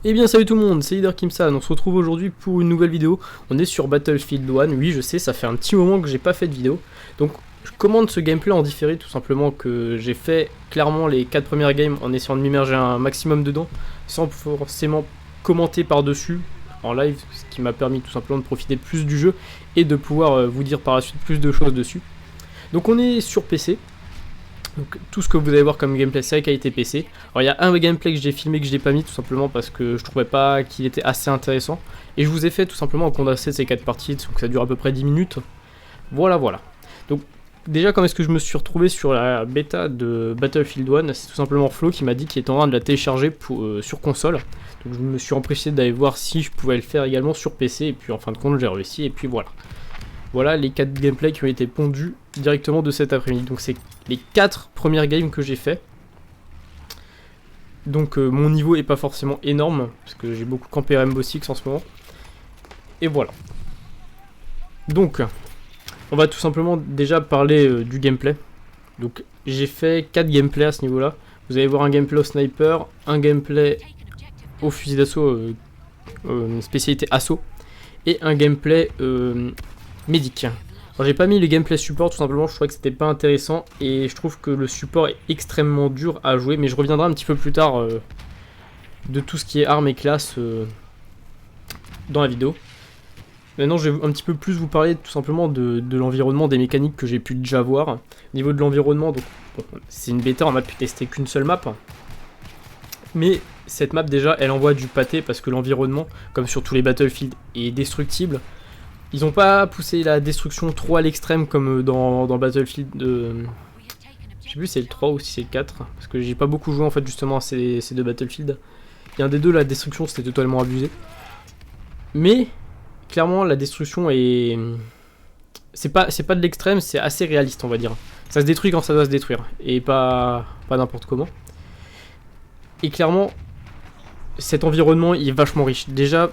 Eh bien salut tout le monde, c'est Leader Kimsan, on se retrouve aujourd'hui pour une nouvelle vidéo. On est sur Battlefield 1, oui je sais, ça fait un petit moment que j'ai pas fait de vidéo. Donc je commande ce gameplay en différé, tout simplement que j'ai fait clairement les 4 premières games en essayant de m'immerger un maximum dedans, sans forcément commenter par-dessus en live, ce qui m'a permis tout simplement de profiter plus du jeu et de pouvoir vous dire par la suite plus de choses dessus. Donc on est sur PC. Donc tout ce que vous allez voir comme gameplay c'est qualité PC. Alors il y a un gameplay que j'ai filmé que je n'ai pas mis tout simplement parce que je trouvais pas qu'il était assez intéressant. Et je vous ai fait tout simplement un condensé de ces 4 parties, donc ça dure à peu près 10 minutes. Voilà. Donc déjà comment est-ce que je me suis retrouvé sur la bêta de Battlefield 1, c'est tout simplement Flo qui m'a dit qu'il était en train de la télécharger sur console. Donc je me suis empressé d'aller voir si je pouvais le faire également sur PC et puis en fin de compte j'ai réussi et puis voilà. Voilà les 4 gameplays qui ont été pondus directement de cet après-midi. Donc c'est les 4 premières games que j'ai fait. Donc mon niveau est pas forcément énorme, parce que j'ai beaucoup campé Rainbow Six en ce moment. Et voilà. Donc, on va tout simplement déjà parler du gameplay. Donc j'ai fait 4 gameplays à ce niveau-là. Vous allez voir un gameplay au sniper, un gameplay au fusil d'assaut, spécialité assaut, et un gameplay médic. Alors j'ai pas mis le gameplay support tout simplement, je trouvais que c'était pas intéressant et je trouve que le support est extrêmement dur à jouer, mais je reviendrai un petit peu plus tard de tout ce qui est armes et classes dans la vidéo. Maintenant je vais un petit peu plus vous parler tout simplement de l'environnement, des mécaniques que j'ai pu déjà voir. Au niveau de l'environnement, donc bon, c'est une bêta, on m'a pu tester qu'une seule map. Mais cette map déjà elle envoie du pâté parce que l'environnement, comme sur tous les Battlefield, est destructible. Ils n'ont pas poussé la destruction trop à l'extrême comme dans Battlefield je sais plus si c'est le 3 ou si c'est le 4, parce que j'ai pas beaucoup joué en fait justement à ces deux Battlefield. Il y a un des deux, la destruction c'était totalement abusé. Mais clairement la destruction est... C'est pas de l'extrême, c'est assez réaliste on va dire. Ça se détruit quand ça doit se détruire, et pas n'importe comment. Et clairement, cet environnement il est vachement riche. Déjà,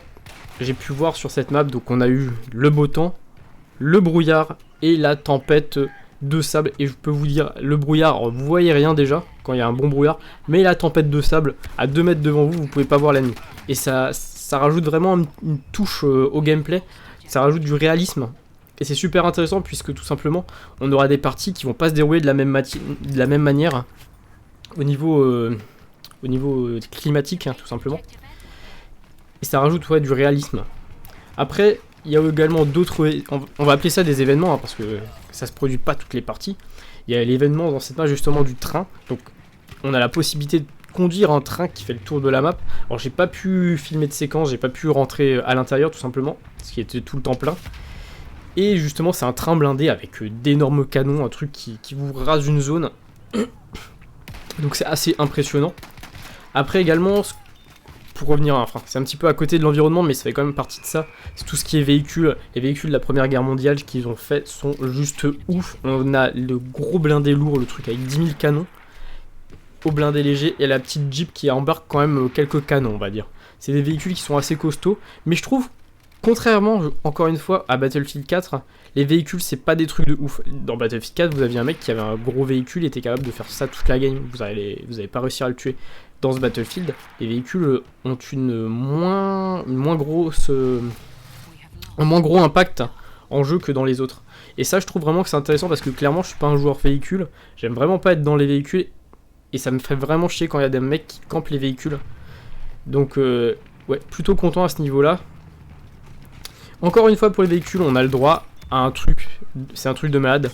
j'ai pu voir sur cette map, donc on a eu le beau temps, le brouillard et la tempête de sable. Et je peux vous dire, le brouillard, vous voyez rien déjà quand il y a un bon brouillard, mais la tempête de sable à 2 mètres devant vous, vous pouvez pas voir l'ennemi. Et ça rajoute vraiment une touche au gameplay, ça rajoute du réalisme. Et c'est super intéressant puisque tout simplement, on aura des parties qui vont pas se dérouler de la même manière au niveau climatique, hein, tout simplement. Et ça rajoute du réalisme. Après, il y a également d'autres... On va appeler ça des événements, hein, parce que ça se produit pas toutes les parties. Il y a l'événement dans cette map justement du train. Donc on a la possibilité de conduire un train qui fait le tour de la map. Alors j'ai pas pu filmer de séquence, j'ai pas pu rentrer à l'intérieur tout simplement, parce qu'il était tout le temps plein. Et justement c'est un train blindé avec d'énormes canons, un truc qui vous rase une zone. Donc c'est assez impressionnant. Après également... Pour revenir, enfin, c'est un petit peu à côté de l'environnement, mais ça fait quand même partie de ça. C'est tout ce qui est véhicules. Les véhicules de la Première Guerre mondiale qu'ils ont fait sont juste ouf. On a le gros blindé lourd, le truc avec 10 000 canons, au blindé léger, et la petite Jeep qui embarque quand même quelques canons, on va dire. C'est des véhicules qui sont assez costauds, mais je trouve, contrairement, encore une fois, à Battlefield 4, les véhicules, c'est pas des trucs de ouf. Dans Battlefield 4, vous aviez un mec qui avait un gros véhicule, et était capable de faire ça toute la game. Vous allez pas réussir à le tuer. Dans ce Battlefield, les véhicules ont un moins gros impact en jeu que dans les autres. Et ça, je trouve vraiment que c'est intéressant parce que clairement, je suis pas un joueur véhicule. J'aime vraiment pas être dans les véhicules et ça me fait vraiment chier quand il y a des mecs qui campent les véhicules. Donc, ouais, plutôt content à ce niveau-là. Encore une fois, pour les véhicules, on a le droit à un truc. C'est un truc de malade.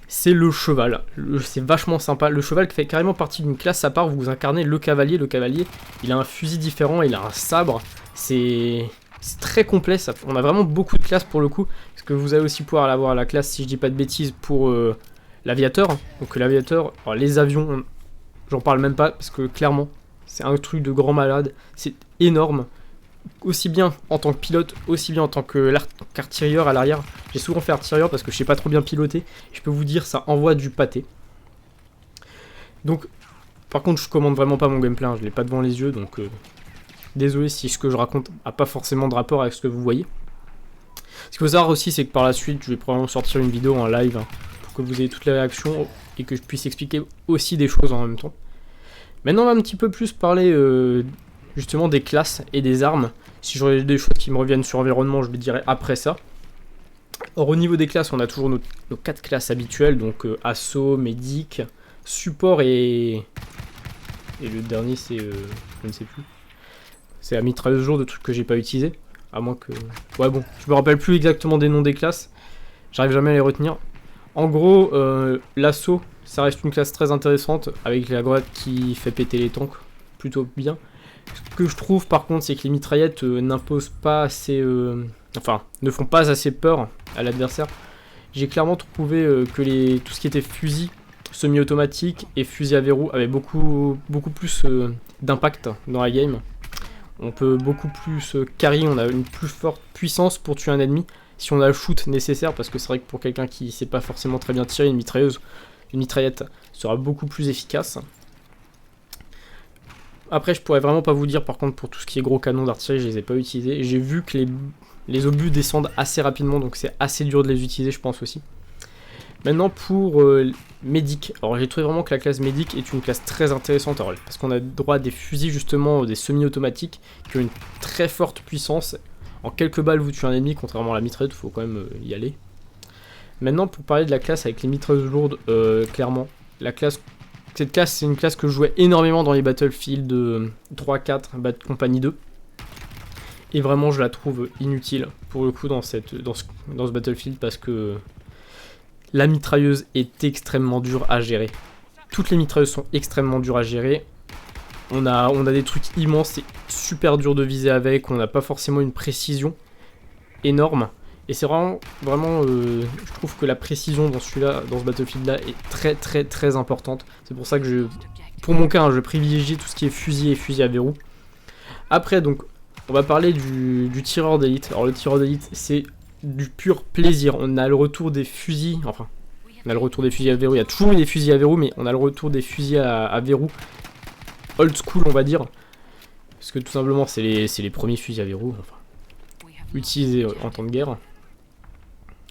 C'est le cheval, c'est vachement sympa. Le cheval qui fait carrément partie d'une classe à part, vous incarnez le cavalier. Le cavalier, il a un fusil différent, il a un sabre. C'est très complet, on a vraiment beaucoup de classes pour le coup. Parce que vous allez aussi pouvoir avoir la classe, si je dis pas de bêtises, pour l'aviateur. Donc l'aviateur, les avions, j'en parle même pas, parce que clairement, c'est un truc de grand malade. C'est énorme. Aussi bien en tant que pilote, aussi bien en tant qu'artilleur à l'arrière. J'ai souvent fait artilleur parce que je sais pas trop bien piloter. Je peux vous dire, ça envoie du pâté. Donc, par contre, je commande vraiment pas mon gameplay, hein, je l'ai pas devant les yeux, donc désolé si ce que je raconte a pas forcément de rapport avec ce que vous voyez. Ce qu'il faut savoir aussi, c'est que par la suite, je vais probablement sortir une vidéo en live, hein, pour que vous ayez toutes les réactions et que je puisse expliquer aussi des choses en même temps. Maintenant, on va un petit peu plus parler justement des classes et des armes. Si j'aurais des choses qui me reviennent sur environnement, je le dirai après ça. Or, au niveau des classes, on a toujours nos 4 classes habituelles, donc assaut, médic, support et le dernier c'est, je ne sais plus, c'est la mitrailleuse lourde, de trucs que j'ai pas utilisé, à moins que... Ouais bon, je me rappelle plus exactement des noms des classes, j'arrive jamais à les retenir. En gros, l'assaut, ça reste une classe très intéressante, avec la grenade qui fait péter les tanks, plutôt bien. Ce que je trouve par contre, c'est que les mitraillettes n'imposent pas assez... Enfin, ne font pas assez peur à l'adversaire. J'ai clairement trouvé que tout ce qui était fusil semi-automatique et fusil à verrou avait beaucoup plus d'impact dans la game. On peut beaucoup plus carry, on a une plus forte puissance pour tuer un ennemi si on a le shoot nécessaire, parce que c'est vrai que pour quelqu'un qui sait pas forcément très bien tirer, une mitraillette sera beaucoup plus efficace. Après, je pourrais vraiment pas vous dire, par contre, pour tout ce qui est gros canons d'artillerie, je les ai pas utilisés. J'ai vu que les obus descendent assez rapidement, donc c'est assez dur de les utiliser, je pense aussi. Maintenant, pour médic. Alors, j'ai trouvé vraiment que la classe médic est une classe très intéressante, alors, parce qu'on a droit à des fusils, justement, des semi-automatiques, qui ont une très forte puissance. En quelques balles, vous tuez un ennemi, contrairement à la mitrailleuse, il faut quand même y aller. Maintenant, pour parler de la classe avec les mitrailleuses lourdes, clairement, cette classe, c'est une classe que je jouais énormément dans les Battlefield 3, 4, Bad Company 2. Et vraiment, je la trouve inutile, pour le coup, dans ce Battlefield, parce que la mitrailleuse est extrêmement dure à gérer. Toutes les mitrailleuses sont extrêmement dures à gérer. On a des trucs immenses, c'est super dur de viser avec, on n'a pas forcément une précision énorme. Et c'est vraiment, je trouve que la précision dans ce Battlefield-là, est très importante. C'est pour ça que pour mon cas, hein, je privilégie tout ce qui est fusil et fusil à verrou. Après, donc, on va parler du tireur d'élite. Alors, le tireur d'élite, c'est du pur plaisir. On a le retour des fusils, enfin, on a le retour des fusils à verrou. Il y a toujours eu des fusils à verrou, mais on a le retour des fusils à verrou old school, on va dire. Parce que tout simplement, c'est les premiers fusils à verrou, enfin, utilisés en temps de guerre.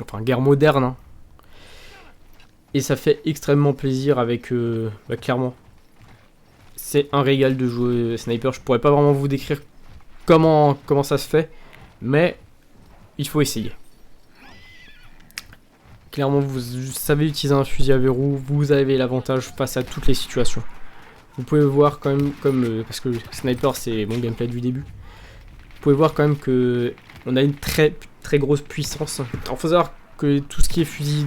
Enfin, guerre moderne, hein. Et ça fait extrêmement plaisir avec, clairement, c'est un régal de jouer sniper. Je pourrais pas vraiment vous décrire comment ça se fait, mais il faut essayer. Clairement, vous savez utiliser un fusil à verrou, vous avez l'avantage face à toutes les situations. Vous pouvez voir quand même, parce que sniper c'est mon gameplay du début, vous pouvez voir quand même que on a une très grosse puissance. Alors, faut savoir que tout ce qui est fusil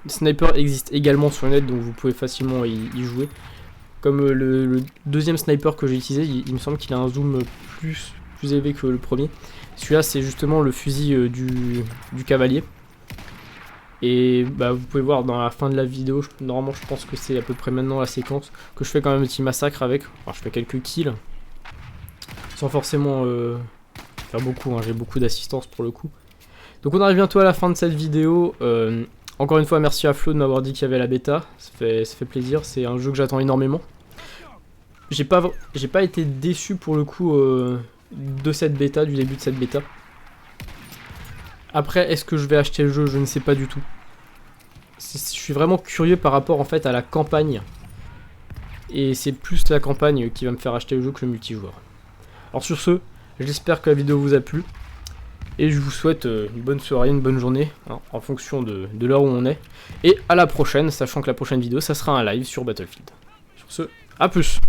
sniper existe également sur le net, donc vous pouvez facilement y jouer. Comme le deuxième sniper que j'ai utilisé, il me semble qu'il a un zoom plus élevé que le premier. Celui-là, c'est justement le fusil du cavalier. Et bah, vous pouvez voir dans la fin de la vidéo, normalement je pense que c'est à peu près maintenant la séquence, que je fais quand même un petit massacre avec. Enfin, je fais quelques kills, sans forcément faire beaucoup, hein, j'ai beaucoup d'assistance pour le coup. Donc on arrive bientôt à la fin de cette vidéo. Encore une fois, merci à Flo de m'avoir dit qu'il y avait la bêta, ça fait plaisir, c'est un jeu que j'attends énormément. J'ai pas été déçu pour le coup de cette bêta, du début de cette bêta. Après, est-ce que je vais acheter le jeu? Je ne sais pas du tout. Je suis vraiment curieux par rapport en fait à la campagne. Et c'est plus la campagne qui va me faire acheter le jeu que le multijoueur. Alors sur ce, j'espère que la vidéo vous a plu. Et je vous souhaite une bonne soirée, une bonne journée, hein, en fonction de l'heure où on est. Et à la prochaine, sachant que la prochaine vidéo, ça sera un live sur Battlefield. Sur ce, à plus!